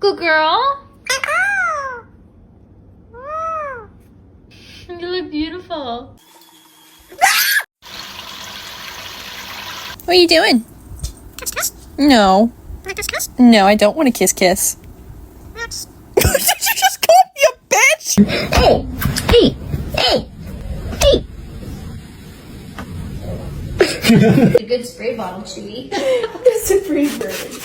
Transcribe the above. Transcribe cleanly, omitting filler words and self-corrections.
Good girl. You look beautiful. What are you doing? No. No, I don't want to kiss kiss. Did you just call me a bitch? Hey! Hey! Hey! Hey! A good spray bottle, Chewy. That's a pretty bird.